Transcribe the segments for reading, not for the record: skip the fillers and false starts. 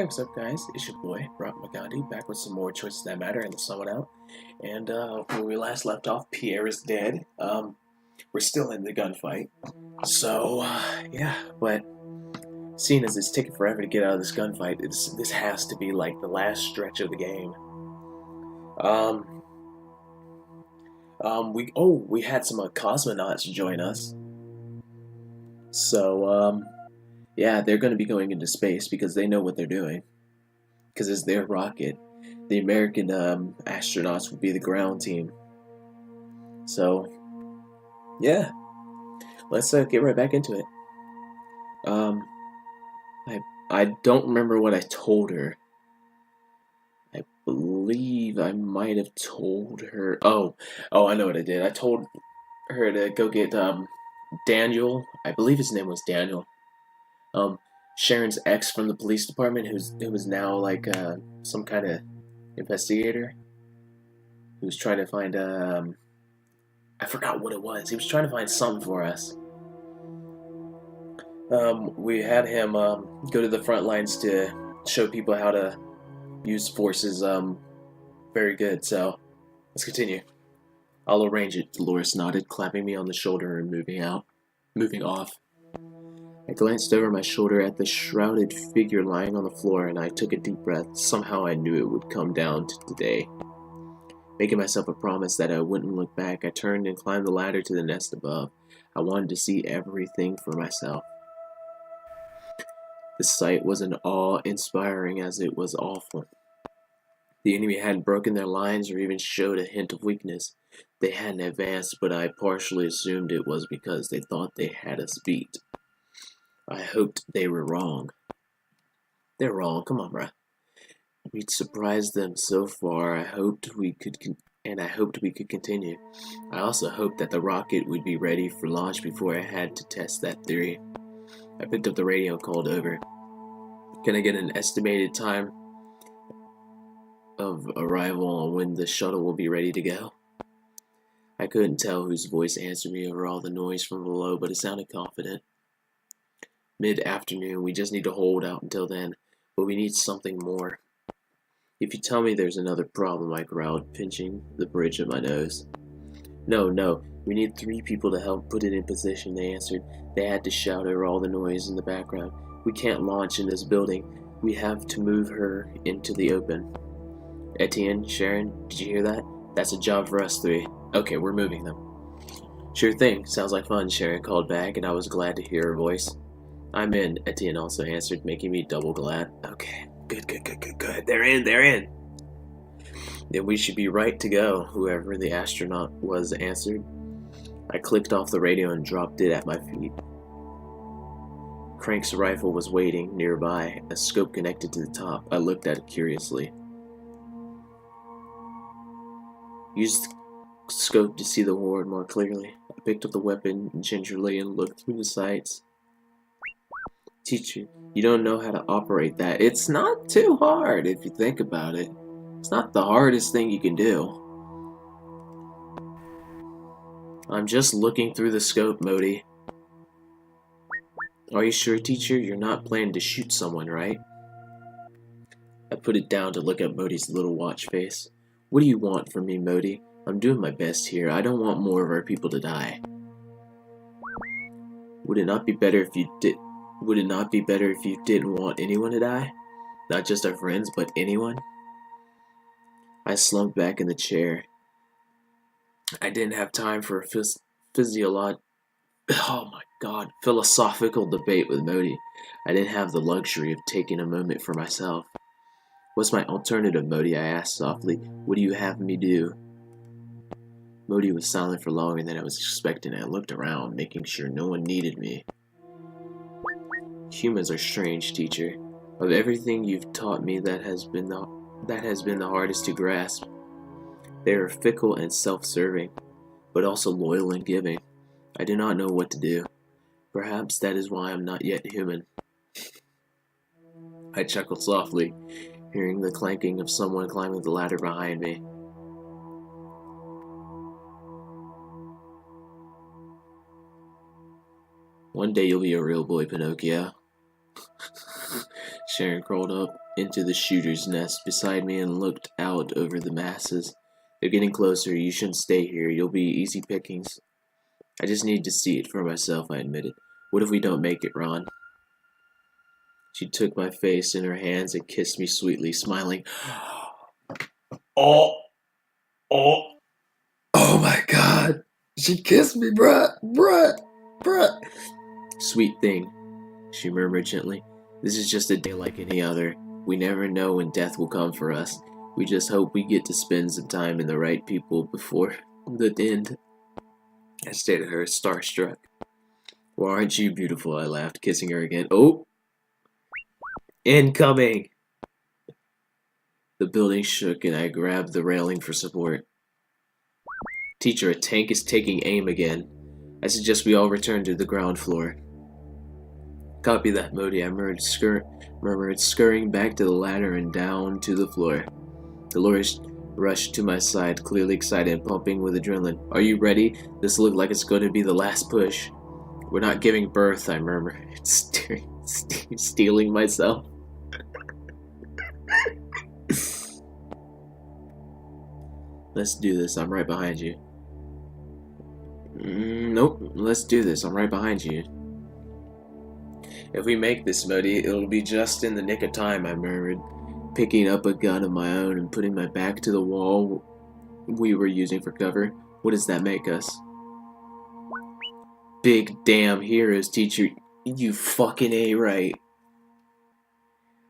Hey, what's up, guys? It's your boy, Rob McGandhi, back with some more Choices That Matter and the Someone Out. And when we last left off, Pierre is dead. We're still in the gunfight. So, yeah, but seeing as it's taking forever to get out of this gunfight, this has to be like the last stretch of the game. Um, we had some cosmonauts join us. So, yeah, they're going to be going into space because they know what they're doing. Because it's their rocket. The American astronauts would be the ground team. So, yeah, let's get right back into it. Um, I don't remember what I told her. I believe I might have told her. Oh, I know what I did. I told her to go get Daniel. I believe his name was Daniel. Um, Sharon's ex from the police department, who was now like some kind of investigator, who's trying to find I forgot what it was. He was trying to find something for us. We had him go to the front lines to show people how to use forces. Very good. So let's continue. I'll arrange it. Dolores nodded, clapping me on the shoulder and moving off. I glanced over my shoulder at the shrouded figure lying on the floor, and I took a deep breath. Somehow I knew it would come down to today. Making myself a promise that I wouldn't look back, I turned and climbed the ladder to the nest above. I wanted to see everything for myself. The sight was as awe-inspiring as it was awful. The enemy hadn't broken their lines or even showed a hint of weakness. They hadn't advanced, but I partially assumed it was because they thought they had us beat. I hoped they were wrong. They're wrong, come on, bruh. We'd surprised them so far. I hoped we could continue. I also hoped that the rocket would be ready for launch before I had to test that theory. I picked up the radio and called over. Can I get an estimated time of arrival on when the shuttle will be ready to go? I couldn't tell whose voice answered me over all the noise from below, but it sounded confident. Mid-afternoon, we just need to hold out until then, but we need something more. If you tell me there's another problem, I growled, pinching the bridge of my nose. No, we need 3 people to help put it in position, they answered. They had to shout over all the noise in the background. We can't launch in this building. We have to move her into the open. Etienne, Sharon, did you hear that? That's a job for us 3. Okay, we're moving them. Sure thing. Sounds like fun, Sharon called back, and I was glad to hear her voice. I'm in, Etienne also answered, making me double glad. Okay, good. They're in. Then we should be right to go, whoever the astronaut was answered. I clicked off the radio and dropped it at my feet. Crank's rifle was waiting nearby, a scope connected to the top. I looked at it curiously. Used the scope to see the horde more clearly. I picked up the weapon gingerly and looked through the sights. Teacher, you don't know how to operate that. It's not too hard if you think about it. It's not the hardest thing you can do. I'm just looking through the scope, Modi. Are you sure, teacher? You're not planning to shoot someone, right? I put it down to look at Modi's little watch face. What do you want from me, Modi? I'm doing my best here. I don't want more of our people to die. Would it not be better if you didn't want anyone to die? Not just our friends, but anyone? I slumped back in the chair. I didn't have time for a philosophical debate with Modi. I didn't have the luxury of taking a moment for myself. What's my alternative, Modi? I asked softly. What do you have me do? Modi was silent for longer than I was expecting. I looked around, making sure no one needed me. Humans are strange, teacher. Of everything you've taught me, that has been the hardest to grasp. They are fickle and self-serving, but also loyal and giving. I do not know what to do. Perhaps that is why I'm not yet human. I chuckled softly, hearing the clanking of someone climbing the ladder behind me. One day you'll be a real boy, Pinocchio. Sharon crawled up into the shooter's nest beside me and looked out over the masses. They're getting closer. You shouldn't stay here. You'll be easy pickings. I just need to see it for myself, I admitted. What if we don't make it, Ron? She took my face in her hands and kissed me sweetly, smiling. Oh, oh, oh my God. She kissed me, bruh. Sweet thing, she murmured gently. This is just a day like any other. We never know when death will come for us. We just hope we get to spend some time in the right people before the end. I stared at her, starstruck. Well, aren't you beautiful? I laughed, kissing her again. Oh! Incoming! The building shook and I grabbed the railing for support. Teacher, a tank is taking aim again. I suggest we all return to the ground floor. Copy that, Modi, I murmured, scurrying back to the ladder and down to the floor. Dolores rushed to my side, clearly excited and pumping with adrenaline. Are you ready? This looks like it's going to be the last push. We're not giving birth, I murmured, stealing myself. Let's do this, I'm right behind you. Nope, let's do this, I'm right behind you. If we make this, Modi, it'll be just in the nick of time, I murmured, picking up a gun of my own and putting my back to the wall we were using for cover. What does that make us? Big damn heroes, teacher. You fucking A right.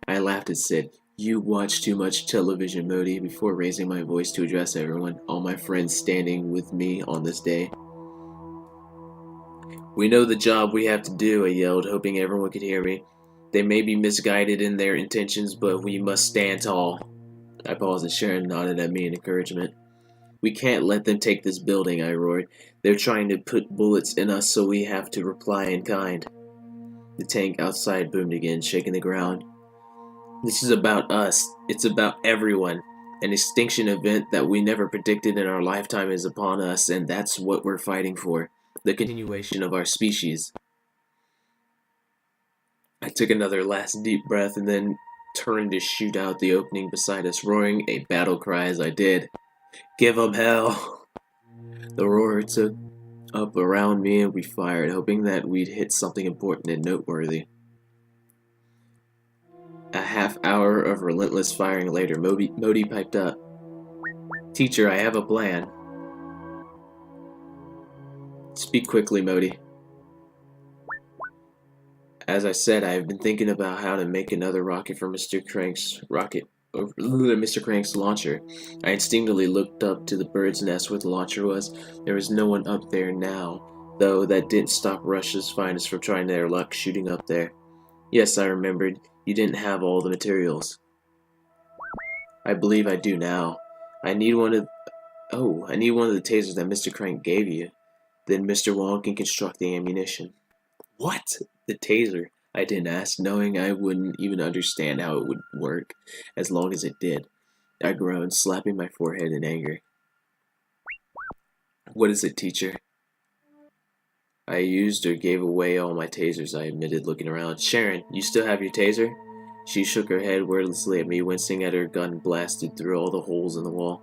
I laughed and said, you watch too much television, Modi, before raising my voice to address everyone, all my friends standing with me on this day. We know the job we have to do, I yelled, hoping everyone could hear me. They may be misguided in their intentions, but we must stand tall. I paused and Sharon nodded at me in encouragement. We can't let them take this building, I roared. They're trying to put bullets in us, so we have to reply in kind. The tank outside boomed again, shaking the ground. This is about us. It's about everyone. An extinction event that we never predicted in our lifetime is upon us, and that's what we're fighting for. The continuation of our species. I took another last deep breath and then turned to shoot out the opening beside us, roaring a battle cry as I did. Give 'em hell! The roar took up around me and we fired, hoping that we'd hit something important and noteworthy. A half hour of relentless firing later, Modi piped up. Teacher, I have a plan. Speak quickly, Modi. As I said, I have been thinking about how to make another rocket for Mr. Crank's launcher. I instinctively looked up to the bird's nest where the launcher was. There was no one up there now, though that didn't stop Russia's finest from trying their luck shooting up there. Yes, I remembered. You didn't have all the materials. I believe I do now. I need one of the tasers that Mr. Crank gave you. Then Mr. Wong can construct the ammunition. What? The taser? I didn't ask, knowing I wouldn't even understand how it would work, as long as it did. I groaned, slapping my forehead in anger. What is it, teacher? I used or gave away all my tasers, I admitted, looking around. Sharon, you still have your taser? She shook her head wordlessly at me, wincing at her gun blasted through all the holes in the wall.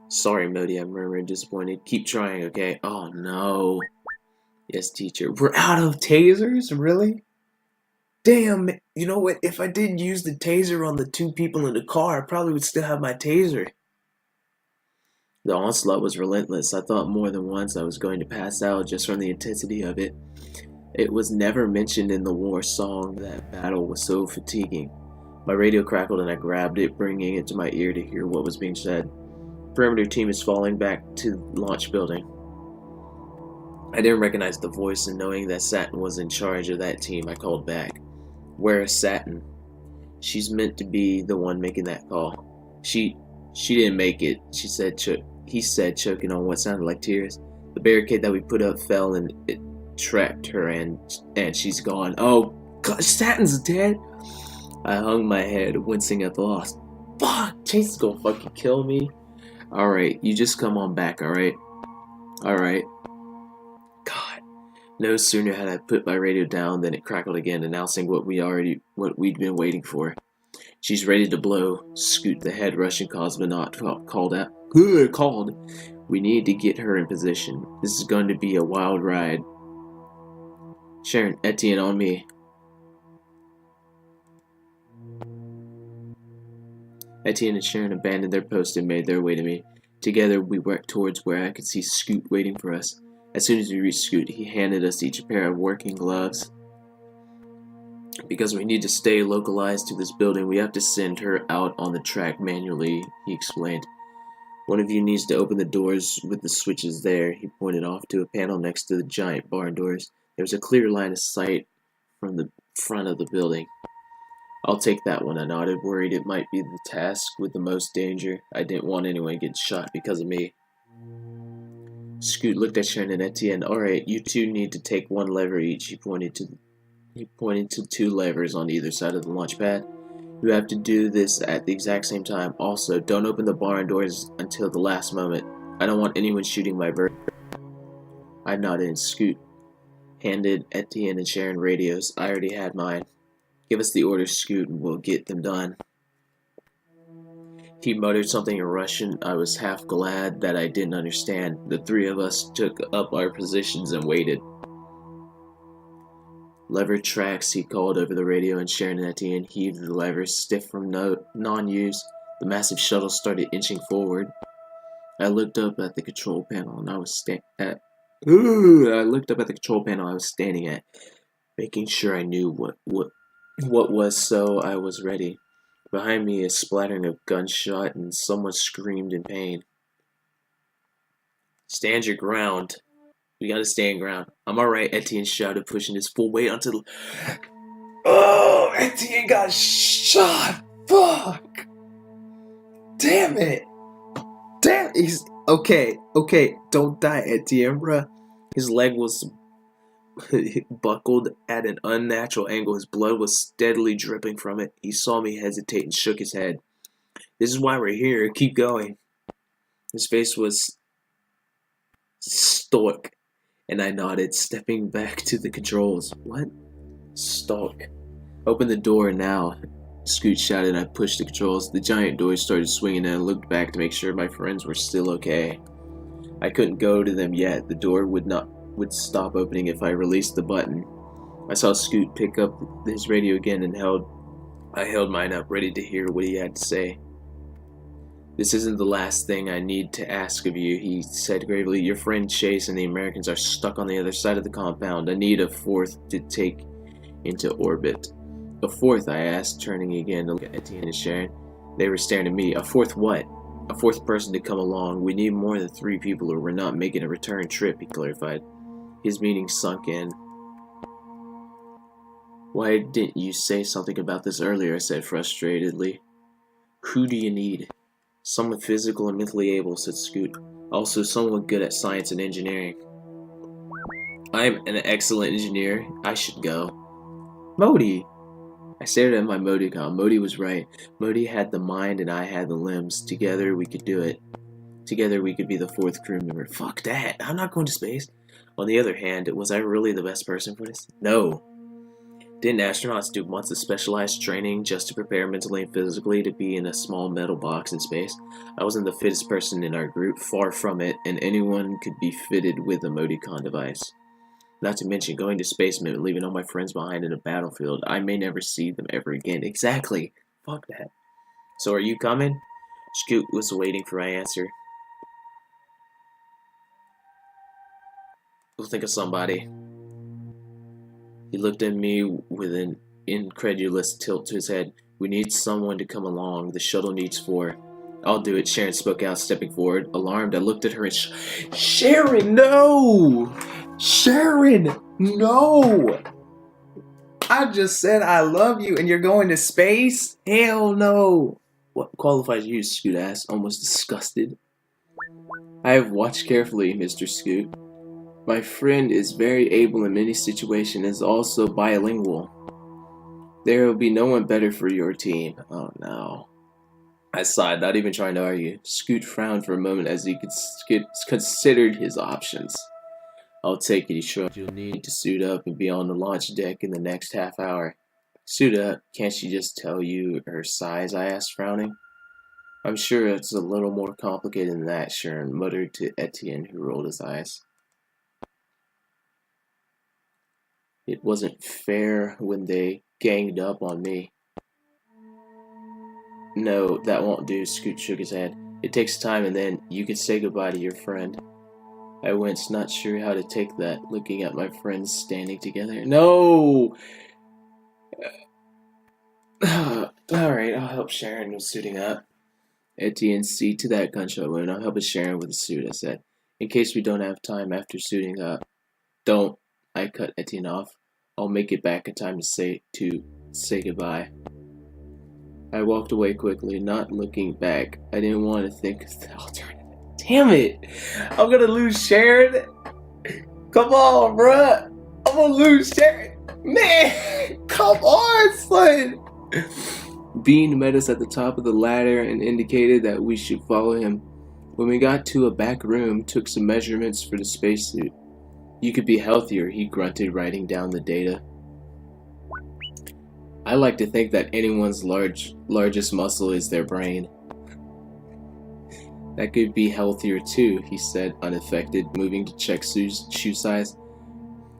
Sorry, Modi, I murmured, disappointed. Keep trying, okay? Oh, no. Yes, teacher. We're out of tasers? Really? Damn, you know what? If I didn't use the taser on the two people in the car, I probably would still have my taser. The onslaught was relentless. I thought more than once I was going to pass out just from the intensity of it. It was never mentioned in the war song that battle was so fatiguing. My radio crackled and I grabbed it, bringing it to my ear to hear what was being said. Perimeter team is falling back to launch building. I didn't recognize the voice, and knowing that Satin was in charge of that team, I called back. Where is Satin? She's meant to be the one making that call. She didn't make it, he said, choking on what sounded like tears. The barricade that we put up fell and it trapped her, and she's gone. Oh, God, Satin's dead! I hung my head, wincing at the loss. Fuck, Chase is gonna fucking kill me. Alright, you just come on back, alright? Alright. God. No sooner had I put my radio down than it crackled again, announcing what we'd been waiting for. She's ready to blow. Scoot, the head Russian cosmonaut, called. We need to get her in position. This is going to be a wild ride. Sharon, Etienne, on me. Etienne and Sharon abandoned their post and made their way to me. Together, we worked towards where I could see Scoot waiting for us. As soon as we reached Scoot, he handed us each a pair of working gloves. Because we need to stay localized to this building, we have to send her out on the track manually, he explained. One of you needs to open the doors with the switches there. He pointed off to a panel next to the giant barn doors. There was a clear line of sight from the front of the building. I'll take that one, I nodded, worried it might be the task with the most danger. I didn't want anyone getting shot because of me. Scoot looked at Sharon and Etienne. Alright, you two need to take one lever each. He pointed to two levers on either side of the launch pad. You have to do this at the exact same time. Also, don't open the barn doors until the last moment. I don't want anyone shooting my bird. I nodded and Scoot handed Etienne and Sharon radios. I already had mine. Give us the orders, Scoot, and we'll get them done. He muttered something in Russian. I was half glad that I didn't understand. The three of us took up our positions and waited. Lever tracks, he called over the radio, and Sharon and Etienne heaved the levers, stiff from non-use. The massive shuttle started inching forward. I looked up at the control panel I was standing at, making sure I knew what was, so I was ready. Behind me, a splattering of gunshot, and someone screamed in pain. Stand your ground. We gotta stand ground. I'm alright, Etienne shouted, pushing his full weight onto the... Oh, Etienne got shot! Fuck! Damn it! Damn, he's... Okay, don't die, Etienne, bruh. His leg was buckled at an unnatural angle. His blood was steadily dripping from it. He saw me hesitate and shook his head. This is why we're here. Keep going. His face was stoic, and I nodded, stepping back to the controls. What? Stoic. Open the door now, Scoot shouted, and I pushed the controls. The giant doors started swinging, and I looked back to make sure my friends were still okay. I couldn't go to them yet. The door would stop opening if I released the button. I saw Scoot pick up his radio again, and I held mine up, ready to hear what he had to say. This isn't the last thing I need to ask of you, he said gravely. Your friend Chase and the Americans are stuck on the other side of the compound. I need a fourth to take into orbit. A fourth, I asked, turning again to look at Etienne and Sharon. They were staring at me. A fourth what? A fourth person to come along. We need more than 3 people or we're not making a return trip, he clarified. His meaning sunk in. Why didn't you say something about this earlier? I said frustratedly. Who do you need? Someone physical and mentally able, said Scoot. Also, someone good at science and engineering. I'm an excellent engineer. I should go. Modi! I stared at my Modicon. Modi was right. Modi had the mind and I had the limbs. Together we could do it. Together we could be the 4th crew member. Fuck that! I'm not going to space. On the other hand, was I really the best person for this? No. Didn't astronauts do months of specialized training just to prepare mentally and physically to be in a small metal box in space? I wasn't the fittest person in our group, far from it, and anyone could be fitted with a Modicon device. Not to mention, going to space meant leaving all my friends behind in a battlefield. I may never see them ever again. Exactly. Fuck that. So are you coming? Scoot was waiting for my answer. We'll think of somebody. He looked at me with an incredulous tilt to his head. We need someone to come along. The shuttle needs 4. I'll do it, Sharon spoke out, stepping forward. Alarmed, I looked at her and Sharon, no! Sharon, no! I just said I love you and you're going to space? Hell no! What qualifies you, Scoot asked, almost disgusted. I have watched carefully, Mr. Scoot. My friend is very able in many situations and is also bilingual. There will be no one better for your team. Oh no. I sighed, not even trying to argue. Scoot frowned for a moment as he considered his options. I'll take it, he shrugged. You'll need to suit up and be on the launch deck in the next half hour. Suit up? Can't she just tell you her size? I asked, frowning. I'm sure it's a little more complicated than that, Sharon muttered to Etienne, who rolled his eyes. It wasn't fair when they ganged up on me. No, that won't do, Scoot shook his head. It takes time and then you can say goodbye to your friend. I winced, not sure how to take that, looking at my friends standing together. No! Alright, I'll help Sharon with suiting up. Etienne, see to that, gunshot wound. I'll help Sharon with the suit, I said. In case we don't have time after suiting up. Don't. I cut Etienne off. I'll make it back in time to say goodbye. I walked away quickly, not looking back. I didn't want to think of the alternative. Damn it! I'm gonna lose Sharon! Come on, bruh! I'm gonna lose Sharon! Man! Come on, son! Bean met us at the top of the ladder and indicated that we should follow him. When we got to a back room, took some measurements for the spacesuit. You could be healthier, he grunted, writing down the data. I like to think that anyone's largest muscle is their brain. That could be healthier too, he said, unaffected, moving to check Sue's shoe size.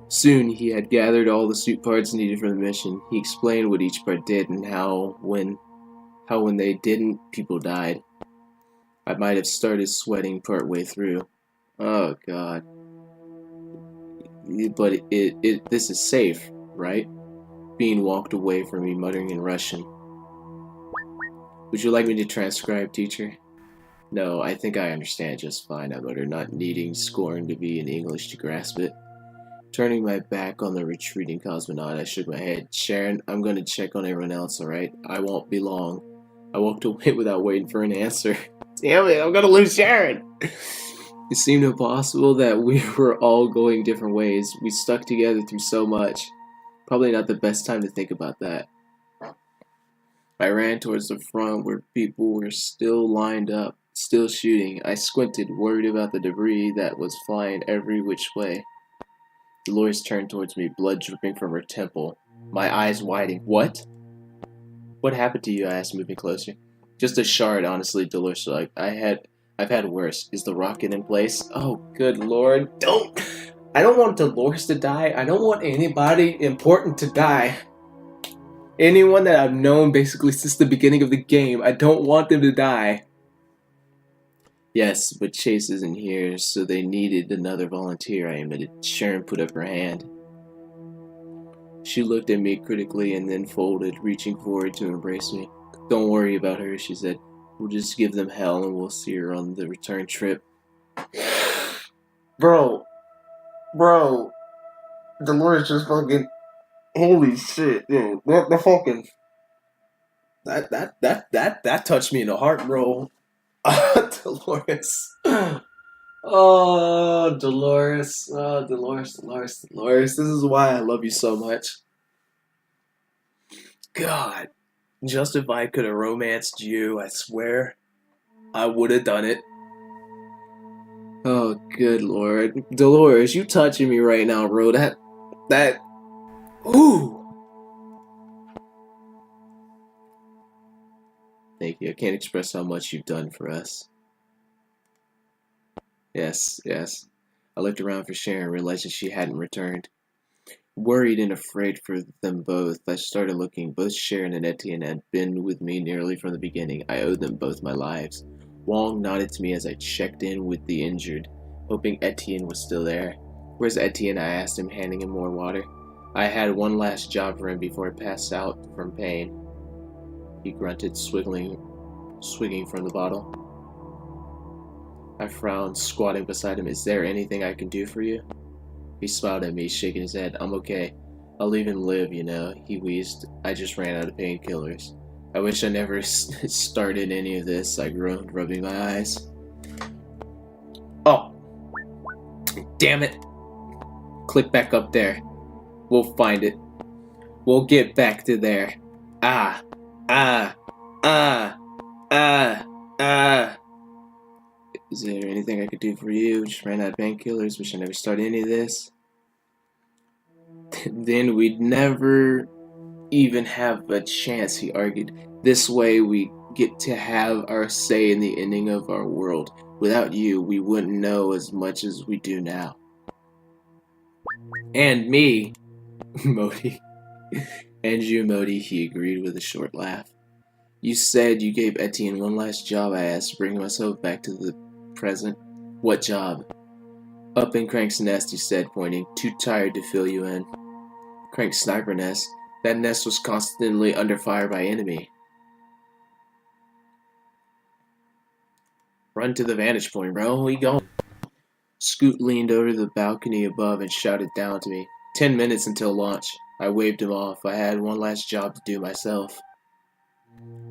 Soon, he had gathered all the suit parts needed for the mission. He explained what each part did and how when they didn't, people died. I might have started sweating partway through. Oh, God. But this is safe, right? Bean walked away from me, muttering in Russian. Would you like me to transcribe, teacher? No, I think I understand just fine, I muttered, not needing scorn to be in English to grasp it. Turning my back on the retreating cosmonaut, I shook my head. Sharon, I'm going to check on everyone else, alright? I won't be long. I walked away without waiting for an answer. Damn it, I'm going to lose Sharon! It seemed impossible that we were all going different ways. We stuck together through so much. Probably not the best time to think about that. I ran towards the front where people were still lined up, still shooting. I squinted, worried about the debris that was flying every which way. Dolores turned towards me, blood dripping from her temple. My eyes widening. What? What happened to you? I asked, moving closer. Just a shard, honestly, Dolores was like. I've had worse. Is the rocket in place? Oh, good lord. I don't want Dolores to die. I don't want anybody important to die. Anyone that I've known basically since the beginning of the game, I don't want them to die. Yes, but Chase isn't here, so they needed another volunteer, I admitted. Sharon put up her hand. She looked at me critically and then folded, reaching forward to embrace me. Don't worry about her, she said. We'll just give them hell and we'll see her on the return trip. Bro, Dolores just fucking, holy shit, dude. The fucking, that touched me in the heart, bro. Dolores. Oh, Dolores. Oh, Dolores. This is why I love you so much. God. Just if I could have romanced you, I swear, I would have done it. Oh, good lord. Dolores, you touching me right now, bro. That, ooh. Thank you. I can't express how much you've done for us. Yes. I looked around for Sharon, realizing she hadn't returned. Worried and afraid for them both, I started looking. Both Sharon and Etienne had been with me nearly from the beginning. I owed them both my lives. Wong nodded to me as I checked in with the injured, hoping Etienne was still there. Where's Etienne? I asked him, handing him more water. I had one last job for him before I passed out from pain. He grunted, swigging from the bottle. I frowned, squatting beside him. Is there anything I can do for you? He smiled at me, shaking his head. I'm okay. I'll leave him live, you know, he wheezed. I just ran out of painkillers. I wish I never started any of this, I groaned, rubbing my eyes. Oh! Damn it! Click back up there. We'll find it. We'll get back to there. Is there anything I could do for you? Just ran out of painkillers. Wish I never started any of this. Then we'd never even have a chance, he argued. This way we get to have our say in the ending of our world. Without you, we wouldn't know as much as we do now. And me, Modi. And you, Modi, he agreed with a short laugh. You said you gave Etienne one last job, I asked, bringing myself back to the present. What job? Up in Crank's nest, he said, pointing. Too tired to fill you in. Crank's sniper nest? That nest was constantly under fire by enemy. Run to the vantage point, bro. We going. Scoot leaned over the balcony above and shouted down to me. 10 minutes until launch. I waved him off. I had one last job to do myself.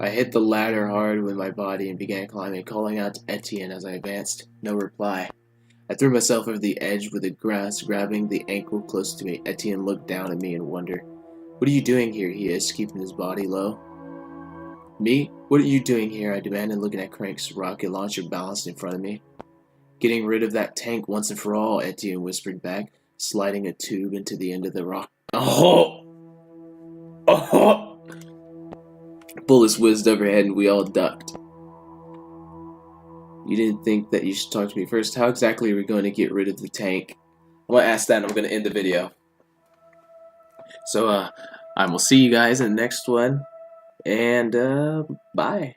I hit the ladder hard with my body and began climbing, calling out to Etienne as I advanced. No reply. I threw myself over the edge with the grass, grabbing the ankle close to me. Etienne looked down at me in wonder. What are you doing here? He asked, keeping his body low. Me? What are you doing here? I demanded, looking at Crank's rocket launcher balanced in front of me. Getting rid of that tank once and for all, Etienne whispered back, sliding a tube into the end of the rock. Oh! Oh! Bullets whizzed overhead and we all ducked. You didn't think that you should talk to me first? How exactly are we going to get rid of the tank? I'm going to ask that and I'm going to end the video. So, I will see you guys in the next one. And, bye.